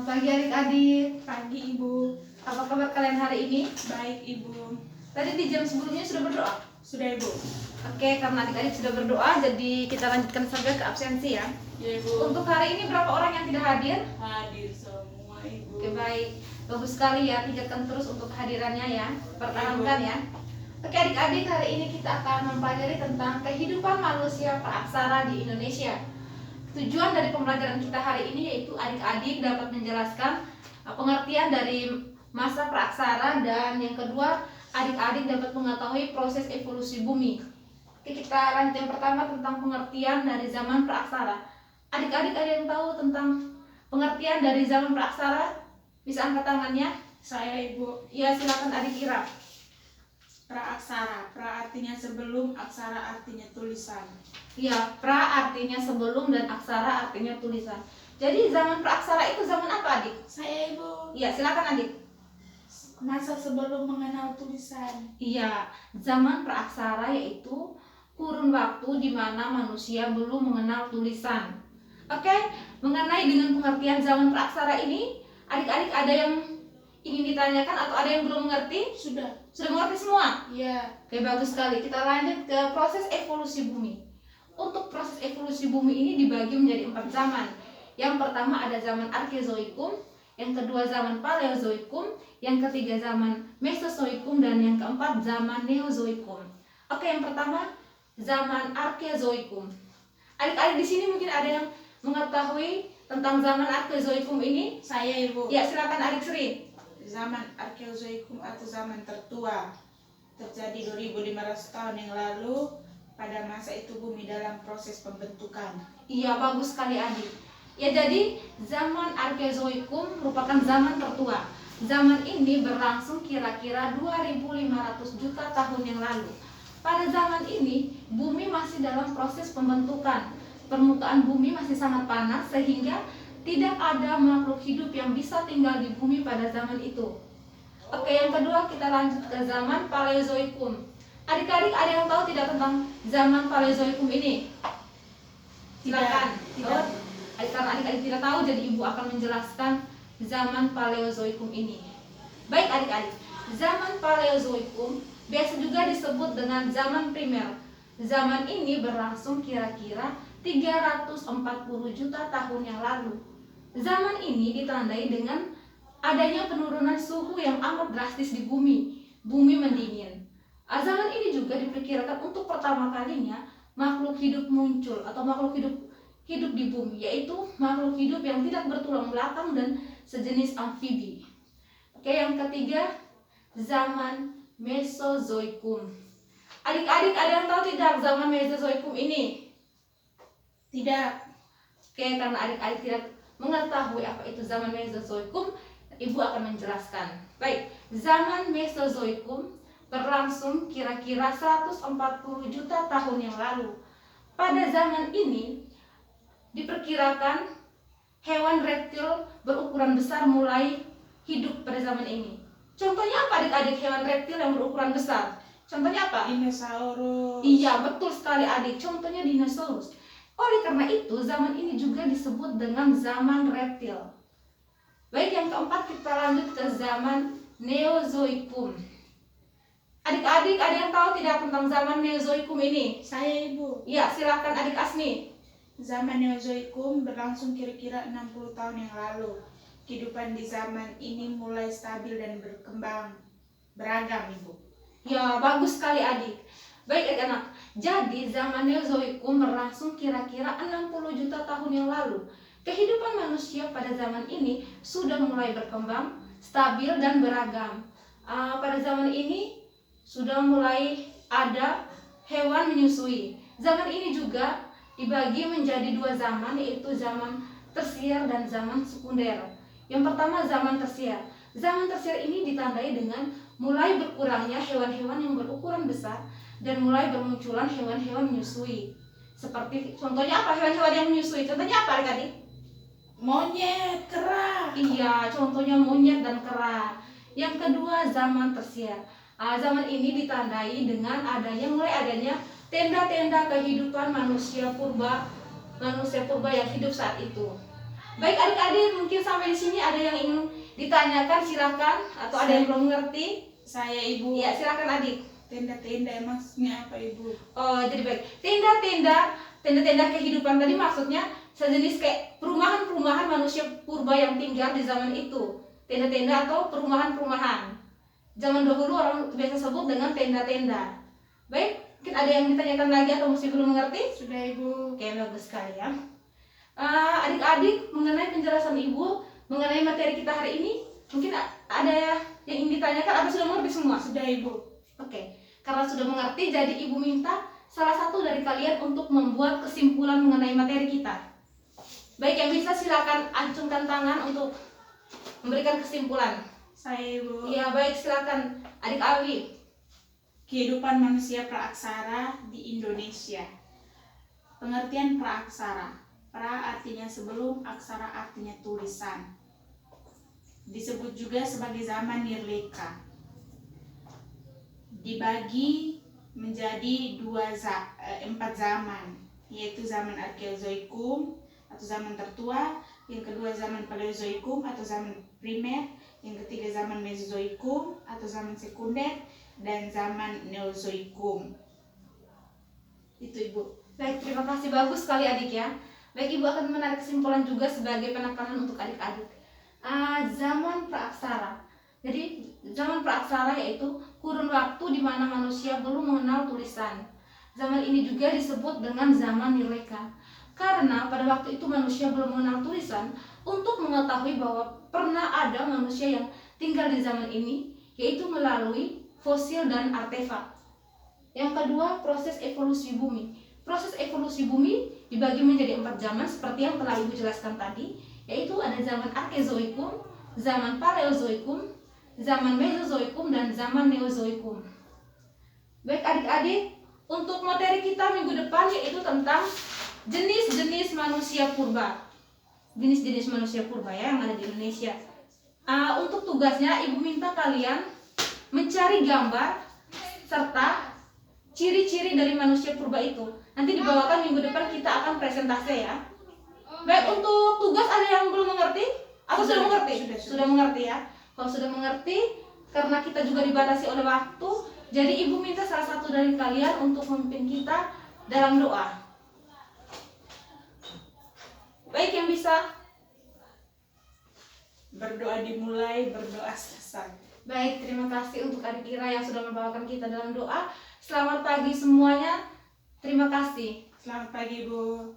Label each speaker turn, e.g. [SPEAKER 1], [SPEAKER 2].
[SPEAKER 1] Selamat pagi adik-adik.
[SPEAKER 2] Pagi Ibu.
[SPEAKER 1] Apa kabar kalian hari ini?
[SPEAKER 2] Baik Ibu.
[SPEAKER 1] Tadi di jam sebelumnya sudah berdoa?
[SPEAKER 2] Sudah Ibu.
[SPEAKER 1] Oke, karena adik-adik sudah berdoa, jadi kita lanjutkan saja ke absensi ya.
[SPEAKER 2] Ya Ibu.
[SPEAKER 1] Untuk hari ini berapa orang yang tidak hadir?
[SPEAKER 2] Hadir semua Ibu.
[SPEAKER 1] Oke, baik. Bagus sekali ya, tingkatkan terus untuk kehadirannya ya. Pertahankan ya. Oke adik-adik, hari ini kita akan mempelajari tentang kehidupan manusia praaksara di Indonesia. Tujuan dari pembelajaran kita hari ini yaitu adik-adik dapat menjelaskan pengertian dari masa praaksara, dan yang kedua adik-adik dapat mengetahui proses evolusi bumi. Oke, kita lanjut yang pertama tentang pengertian dari zaman praaksara. Adik-adik ada yang tahu tentang pengertian dari zaman praaksara? Bisa angkat tangannya?
[SPEAKER 2] Saya Ibu.
[SPEAKER 1] Ya, silakan adik Ira.
[SPEAKER 2] Praaksara. Pra artinya sebelum, aksara artinya tulisan.
[SPEAKER 1] Ya, pra artinya sebelum dan aksara artinya tulisan. Jadi zaman praaksara itu zaman apa adik?
[SPEAKER 2] Saya Ibu.
[SPEAKER 1] Iya, silakan adik.
[SPEAKER 2] Masa sebelum mengenal tulisan.
[SPEAKER 1] Iya, zaman praaksara yaitu kurun waktu di mana manusia belum mengenal tulisan. Oke, mengenai dengan pengertian zaman praaksara ini, adik-adik ada yang ingin ditanyakan atau ada yang belum mengerti?
[SPEAKER 2] Sudah.
[SPEAKER 1] Sudah mengerti semua?
[SPEAKER 2] Iya.
[SPEAKER 1] Oke, bagus sekali. Kita lanjut ke proses evolusi bumi. Untuk proses evolusi bumi ini dibagi menjadi 4 zaman. Yang pertama ada zaman Arkeozoikum, yang kedua zaman Paleozoikum, yang ketiga zaman Mesozoikum, dan yang keempat zaman Neozoikum. Oke, yang pertama zaman Arkeozoikum. Adik-adik di sini mungkin ada yang mengetahui tentang zaman Arkeozoikum ini?
[SPEAKER 2] Saya Ibu.
[SPEAKER 1] Ya, silakan adik Sri.
[SPEAKER 2] Zaman Arkeozoikum atau zaman tertua terjadi 2500 tahun yang lalu. Pada masa itu bumi dalam proses pembentukan.
[SPEAKER 1] Iya, bagus sekali adik. Ya, jadi zaman Arkeozoikum merupakan zaman tertua. Zaman ini berlangsung kira-kira 2500 juta tahun yang lalu. Pada zaman ini, bumi masih dalam proses pembentukan. Permukaan bumi masih sangat panas sehingga tidak ada makhluk hidup yang bisa tinggal di bumi pada zaman itu. Oke, yang kedua kita lanjut ke zaman Paleozoikum. Adik-adik ada yang tahu tidak tentang zaman Paleozoikum ini? Silakan.
[SPEAKER 2] Tidak.
[SPEAKER 1] Karena adik-adik tidak tahu, jadi ibu akan menjelaskan zaman Paleozoikum ini. Baik adik-adik, zaman Paleozoikum biasa juga disebut dengan zaman primer. Zaman ini berlangsung kira-kira 340 juta tahun yang lalu. Zaman ini ditandai dengan adanya penurunan suhu yang amat drastis di bumi. Bumi mendingin. Zaman ini juga diperkirakan untuk pertama kalinya makhluk hidup muncul atau makhluk hidup di bumi, yaitu makhluk hidup yang tidak bertulang belakang dan sejenis amfibi. Oke, yang ketiga zaman Mesozoikum. Adik-adik ada yang tahu tidak zaman Mesozoikum ini?
[SPEAKER 2] Tidak.
[SPEAKER 1] Oke, karena adik-adik tidak mengetahui apa itu zaman Mesozoikum, ibu akan menjelaskan. Baik, zaman Mesozoikum berlangsung kira-kira 140 juta tahun yang lalu. Pada zaman ini diperkirakan hewan reptil berukuran besar mulai hidup pada zaman ini. Contohnya apa adik-adik hewan reptil yang berukuran besar? Contohnya apa?
[SPEAKER 2] Dinosaurus.
[SPEAKER 1] Iya, betul sekali adik. Contohnya dinosaurus. Oleh karena itu, zaman ini juga disebut dengan zaman reptil. Baik, yang keempat kita lanjut ke zaman Neozoikum. Adik-adik ada yang tahu tidak tentang zaman Neozoikum ini?
[SPEAKER 2] Saya Ibu.
[SPEAKER 1] Ya, silakan adik Asni.
[SPEAKER 2] Zaman Neozoikum berlangsung kira-kira 60 tahun yang lalu. Kehidupan di zaman ini mulai stabil dan beragam Ibu.
[SPEAKER 1] Ya, bagus sekali adik. Baik adik-anak, jadi zaman Neozoikum berlangsung kira-kira 60 juta tahun yang lalu. Kehidupan manusia pada zaman ini sudah mulai berkembang, stabil dan beragam. Pada zaman ini sudah mulai ada hewan menyusui. Zaman ini juga dibagi menjadi 2 zaman, yaitu zaman tersier dan zaman sekunder. Yang pertama zaman tersier. Zaman tersier ini ditandai dengan mulai berkurangnya hewan-hewan yang berukuran besar dan mulai bermunculan hewan-hewan menyusui. Seperti contohnya apa hewan-hewan yang menyusui? Contohnya apa adik-adik?
[SPEAKER 2] Monyet, kera.
[SPEAKER 1] Iya, contohnya monyet dan kera. Yang kedua zaman tersier. Zaman ini ditandai dengan mulai adanya tenda-tenda kehidupan manusia purba yang hidup saat itu. Baik adik-adik, mungkin sampai di sini ada yang ingin ditanyakan, silakan, atau ada yang belum mengerti?
[SPEAKER 2] Saya Ibu.
[SPEAKER 1] Iya, silakan adik.
[SPEAKER 2] Tenda-tenda maksudnya apa Ibu?
[SPEAKER 1] Oh, jadi baik. Tenda-tenda kehidupan tadi maksudnya sejenis kayak perumahan-perumahan manusia purba yang tinggal di zaman itu. Tenda-tenda atau perumahan-perumahan. Zaman dahulu orang biasa sebut dengan tenda-tenda. Baik, mungkin ada yang ditanyakan lagi atau masih belum mengerti?
[SPEAKER 2] Sudah Ibu.
[SPEAKER 1] Oke, bagus sekali ya. Adik-adik, mengenai penjelasan Ibu mengenai materi kita hari ini, mungkin ada yang ingin ditanyakan atau sudah mengerti semua?
[SPEAKER 2] Sudah Ibu.
[SPEAKER 1] Oke, karena sudah mengerti, jadi Ibu minta salah satu dari kalian untuk membuat kesimpulan mengenai materi kita. Baik, yang bisa silakan acungkan tangan untuk memberikan kesimpulan.
[SPEAKER 2] Saya Ibu.
[SPEAKER 1] Iya, baik, silakan adik Awi.
[SPEAKER 2] Kehidupan manusia praaksara di Indonesia. Pengertian praaksara. Pra artinya sebelum, aksara artinya tulisan. Disebut juga sebagai zaman nirleka. Dibagi menjadi 4 zaman, yaitu zaman Arkeozoikum atau zaman tertua, yang kedua zaman Paleozoikum atau zaman primer, yang ketiga zaman Mesozoikum atau zaman sekunder, dan zaman Neozoikum. Itu Ibu.
[SPEAKER 1] Baik, terima kasih, bagus sekali adik ya. Baik, Ibu akan menarik kesimpulan juga sebagai penekanan untuk adik-adik. Zaman praaksara. Jadi zaman praaksara yaitu kurun waktu di mana manusia belum mengenal tulisan. Zaman ini juga disebut dengan zaman nirleka. Karena pada waktu itu manusia belum mengenal tulisan, untuk mengetahui bahwa pernah ada manusia yang tinggal di zaman ini, yaitu melalui fosil dan artefak. Yang kedua, proses evolusi bumi. Proses evolusi bumi dibagi menjadi 4 zaman seperti yang telah Ibu jelaskan tadi, yaitu ada zaman Arkeozoikum, zaman Paleozoikum, zaman Mesozoikum, dan zaman Neozoikum. Baik adik-adik, untuk materi kita minggu depan yaitu tentang jenis-jenis manusia purba. Jenis-jenis manusia purba ya yang ada di Indonesia. Untuk tugasnya Ibu minta kalian mencari gambar serta ciri-ciri dari manusia purba itu. Nanti dibawakan minggu depan, kita akan presentasi ya. Baik, untuk tugas ada yang belum mengerti? Atau sudah mengerti? Sudah mengerti ya. Kalau sudah mengerti, karena kita juga dibatasi oleh waktu, jadi Ibu minta salah satu dari kalian untuk memimpin kita dalam doa. Baik, yang bisa
[SPEAKER 2] Berdoa dimulai, berdoa selesai.
[SPEAKER 1] Baik, terima kasih untuk adik Ira yang sudah membawakan kita dalam doa. Selamat pagi semuanya. Terima kasih.
[SPEAKER 2] Selamat pagi Bu.